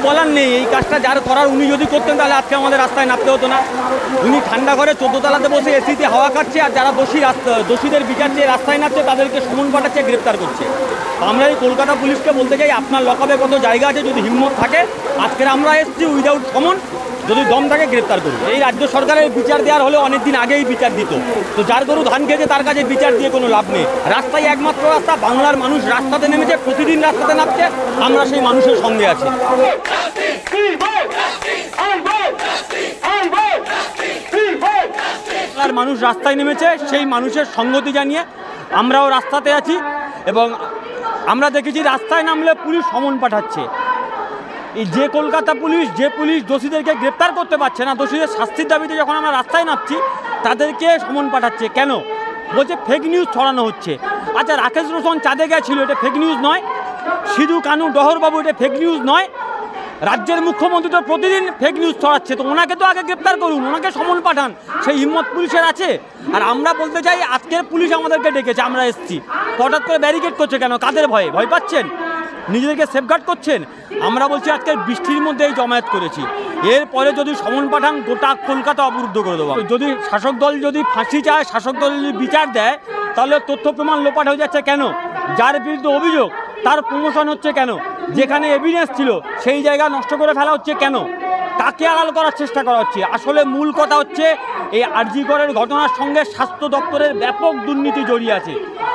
বলার নেই, এই কাজটা যার করার উনি যদি করতেন তাহলে আজকে আমাদের রাস্তায় নামতে হতো না। উনি ঠান্ডা ঘরে 14 তলাতে বসে এসিতে হাওয়া খাচ্ছে, আর যারা দোষীদের বিচার চেয়ে রাস্তায় নামছে তাদেরকে সমন পাঠাচ্ছে, গ্রেপ্তার করছে। আমরা এই কলকাতা পুলিশকে বলতে চাই, আপনার লকআপে কত জায়গা আছে, যদি হিম্মত থাকে আজকের আমরা এসছি উইদাউট সমন, যদি দম থাকে গ্রেপ্তার করুন। এই রাজ্য সরকারের বিচার দেওয়ার হলে অনেক দিন আগেই বিচার দিত। তো যার গরু ধান খেয়েছে তার কাছে বিচার দিয়ে কোনো লাভ নেই। রাস্তায় একমাত্র রাস্তা, বাংলার মানুষ রাস্তাতে নেমেছে, প্রতিদিন রাস্তাতে নামছে, আমরা সেই মানুষের সঙ্গে আছি। বাংলার মানুষ রাস্তায় নেমেছে, সেই মানুষের সংগতি জানিয়ে আমরাও রাস্তাতে আছি। এবং আমরা দেখেছি রাস্তায় নামলে পুলিশ সমন পাঠাচ্ছে। এই যে কলকাতা পুলিশ, যে পুলিশ দোষীদেরকে গ্রেপ্তার করতে পারছে না, দোষীদের শাস্তির দাবিতে যখন আমরা রাস্তায় নামছি তাদেরকে সমন পাঠাচ্ছে। কেন? বলছে ফেক নিউজ ছড়ানো হচ্ছে। আচ্ছা, রাকেশ রোশন চাঁদে গেছিল, এটা ফেক নিউজ নয়? সিধু কানু ডহরবাবু, এটা ফেক নিউজ নয়? রাজ্যের মুখ্যমন্ত্রী তো প্রতিদিন ফেক নিউজ ছড়াচ্ছে, তো ওনাকে তো আগে গ্রেপ্তার করুন, ওনাকে সমন পাঠান, সেই হিম্মত পুলিশের আছে? আর আমরা বলতে চাই, আজকের পুলিশ আমাদেরকে ডেকেছে, আমরা এসছি, হঠাৎ করে ব্যারিকেড করছে কেন? কাদের ভয়ে? ভয় পাচ্ছেন? নিজেদেরকে সেফগার্ড করছেন? আমরা বলছি আজকের বৃষ্টির মধ্যে এই জমায়েত করেছি, এরপরে যদি সমন পাঠান গোটা কলকাতা অবরুদ্ধ করে দেবো। যদি শাসক দল যদি ফাঁসি চায়, শাসক দল যদি বিচার দেয়, তাহলে তথ্য প্রমাণ লোপাট হয়ে যাচ্ছে কেন? যার বিরুদ্ধে অভিযোগ তার প্রমোশন হচ্ছে কেন? যেখানে এভিডেন্স ছিল সেই জায়গা নষ্ট করে ফেলা হচ্ছে কেন? তাকে আড়াল করার চেষ্টা করা হচ্ছে। আসলে মূল কথা হচ্ছে, এই আরজি করের ঘটনার সঙ্গে স্বাস্থ্য দপ্তরের ব্যাপক দুর্নীতি জড়িয়ে আছে।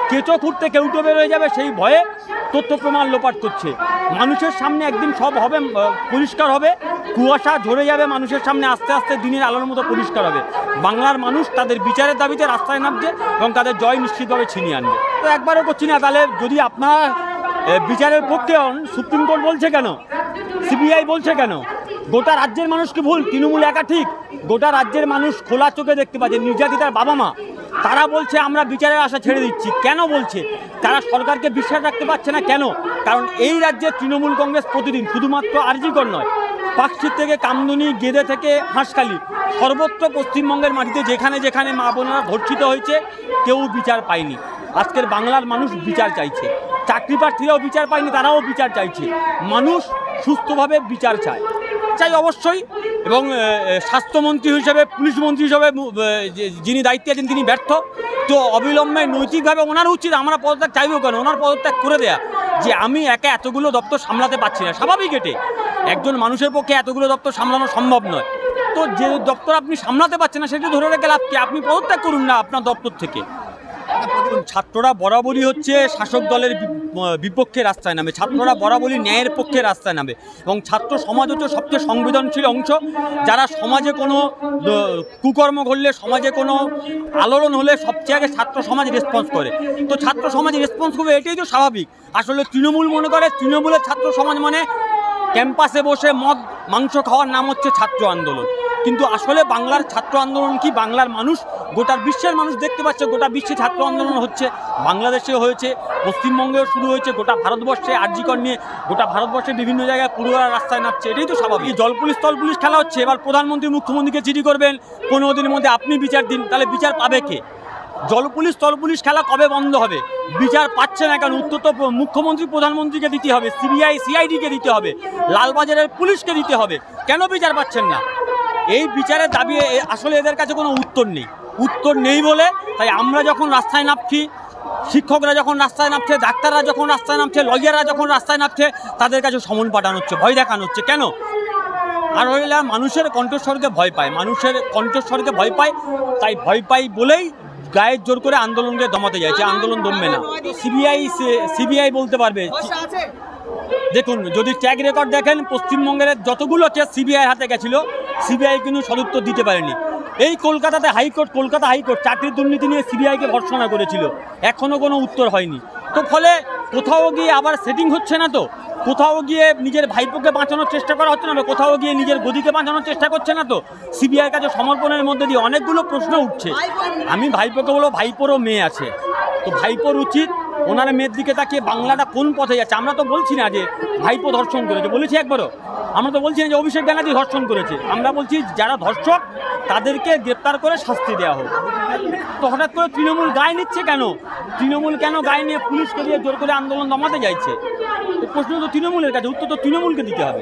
কেঁচো খুঁড়তে কেউটো বেরোয় যাবে সেই ভয়ে তথ্য প্রমাণ লোপাট করছে। মানুষের সামনে একদিন সব হবে, পরিষ্কার হবে, কুয়াশা ঝরে যাবে মানুষের সামনে, আস্তে আস্তে দিনের আলোর মতো পরিষ্কার হবে। বাংলার মানুষ তাদের বিচারের দাবিতে রাস্তায় নামছে এবং তাদের জয় নিশ্চিতভাবে ছিনিয়ে আনবে। তো একবারও করছি না, তাহলে যদি আপনারা বিচারের পক্ষে হন, সুপ্রিম কোর্ট বলছে কেন? সিবিআই বলছে কেন? গোটা রাজ্যের মানুষ কি ভুল? তৃণমূল একা ঠিক? গোটা রাজ্যের মানুষ খোলা চোখে দেখতে পাচ্ছে, নির্যাতিতার বাবা মা তারা বলছে আমরা বিচারের আশা ছেড়ে দিচ্ছি। কেন বলছে? তারা সরকারকে বিশ্বাস রাখতে পারছে না। কেন? কারণ এই রাজ্যে তৃণমূল কংগ্রেস প্রতিদিন, শুধুমাত্র আরজিকর নয়, পাকশির থেকে কামদুনি, গেদে থেকে হাঁসখালি, সর্বত্র পশ্চিমবঙ্গের মাটিতে যেখানে যেখানে মা বোনেরা ধর্ষিত হয়েছে, কেউ বিচার পায়নি। আজকের বাংলার মানুষ বিচার চাইছে। চাকরি প্রার্থীরাও বিচার পায়নি, তারাও বিচার চাইছে। মানুষ সুস্থভাবে বিচার চায় অবশ্যই। এবং স্বাস্থ্যমন্ত্রী হিসেবে, পুলিশ মন্ত্রী হিসেবে যিনি দায়িত্বে আছেন তিনি ব্যর্থ। তো অবিলম্বে নৈতিকভাবে ওনার উচিত, আমরা পদত্যাগ চাইবো কেন, ওনার পদত্যাগ করে দেয়া। যে আমি একা এতগুলো দপ্তর সামলাতে পারছি না, স্বাভাবিক, এটে একজন মানুষের পক্ষে এতগুলো দপ্তর সামলানো সম্ভব নয়। তো যে দপ্তর আপনি সামলাতে পারছেন না সেটা ধরে রেখে লাভ কি? আপনি পদত্যাগ করুন না আপনার দপ্তর থেকে। ছাত্ররা বরাবরই হচ্ছে শাসক দলের বিপক্ষে রাস্তায় নামে, ছাত্ররা বরাবরই ন্যায়ের পক্ষে রাস্তায় নামে। এবং ছাত্র সমাজ হচ্ছে সবচেয়ে সংবেদনশীল অংশ, যারা সমাজে কোনো কুকর্ম ঘটলে, সমাজে কোনো আলোড়ন হলে সবচেয়ে আগে ছাত্র সমাজ রেসপন্স করে। তো ছাত্র সমাজ রেসপন্স করবে, এটাই তো স্বাভাবিক। আসলে তৃণমূল মনে করে তৃণমূলের ছাত্র সমাজ মানে ক্যাম্পাসে বসে মদ মাংস খাওয়ার নাম হচ্ছে ছাত্র আন্দোলন। কিন্তু আসলে বাংলার ছাত্র আন্দোলন কি? বাংলার মানুষ, গোটা বিশ্বের মানুষ দেখতে পাচ্ছে, গোটা বিশ্বে ছাত্র আন্দোলন হচ্ছে। বাংলাদেশেও হয়েছে, পশ্চিমবঙ্গেও শুরু হয়েছে, গোটা ভারতবর্ষে আরজিকর নিয়ে গোটা ভারতবর্ষে বিভিন্ন জায়গায় পুরুলিয়া রাস্তায় নামছে। এটাই তো স্বাভাবিক। জল পুলিশ স্থল পুলিশ খেলা হচ্ছে। এবার প্রধানমন্ত্রী মুখ্যমন্ত্রীকে চিঠি করবেন 15 দিনের মধ্যে আপনি বিচার দিন, তাহলে বিচার পাবে কে? জল পুলিশ স্থল পুলিশ খেলা কবে বন্ধ হবে? বিচার পাচ্ছে না কেন? উত্তর তো মুখ্যমন্ত্রী প্রধানমন্ত্রীকে দিতে হবে, সিবিআই সিআইডিকে দিতে হবে, লালবাজারের পুলিশকে দিতে হবে। কেন বিচার পাচ্ছেন না? এই বিচারের দাবি আসলে এদের কাছে কোনো উত্তর নেই বলে তাই আমরা যখন রাস্তায় নামছি, শিক্ষকরা যখন রাস্তায় নামছে, ডাক্তাররা যখন রাস্তায় নামছে, লয়াররা যখন রাস্তায় নামছে, তাদের কাছে সমন পাঠানো হচ্ছে, ভয় দেখানো হচ্ছে। কেন? আর হইলে মানুষের কণ্ঠস্বরকে ভয় পায়, মানুষের কণ্ঠস্বরকে ভয় পায়, তাই ভয় পাই বলেই গায়ের জোর করে আন্দোলনকে দমাতে যাচ্ছে। আন্দোলন দমবে না। সিবিআই বলতে পারবে। দেখুন, যদি ট্র্যাক রেকর্ড দেখেন, পশ্চিমবঙ্গের যতগুলো কেস সিবিআই হাতে গেছিল, সিবিআই কিন্তু সদুত্তর দিতে পারেনি। এই কলকাতা হাইকোর্ট চাকরির দুর্নীতি নিয়ে সিবিআইকে ভর্ৎসনা করেছিল, এখনও কোনো উত্তর হয়নি। তো ফলে কোথাও গিয়ে আবার সেটিং হচ্ছে না, তো কোথাও গিয়ে নিজের ভাইপোকে বাঁচানোর চেষ্টা করা হচ্ছে না, কোথাও গিয়ে নিজের গদিকে বাঁচানোর চেষ্টা করছে না। তো সিবিআইয়ের কাছে সমর্পণের মধ্যে দিয়ে অনেকগুলো প্রশ্ন উঠছে। আমি ভাইপোকে বলবো, ভাইপোরও মেয়ে আছে, তো ভাইপোর উচিত ওনার মেয়ের দিকে তাকিয়ে বাংলাটা কোন পথে যাচ্ছে। আমরা তো বলছি না যে ভাইপো ধর্ষণ করেছে, বলেছি একবারও। আমরা তো বলছি না যে অভিষেক ব্যানার্জি ধর্ষণ করেছে। আমরা বলছি যারা ধর্ষক তাদেরকে গ্রেপ্তার করে শাস্তি দেওয়া হোক। তো হঠাৎ করে তৃণমূল গায়ে নিচ্ছে কেন? তৃণমূল কেন গায়ে নিয়ে পুলিশকে দিয়ে জোর করে আন্দোলন দমাতে চাইছে? প্রশ্ন তো তৃণমূলের কাছে, উত্তর তো তৃণমূলকে দিতে হবে।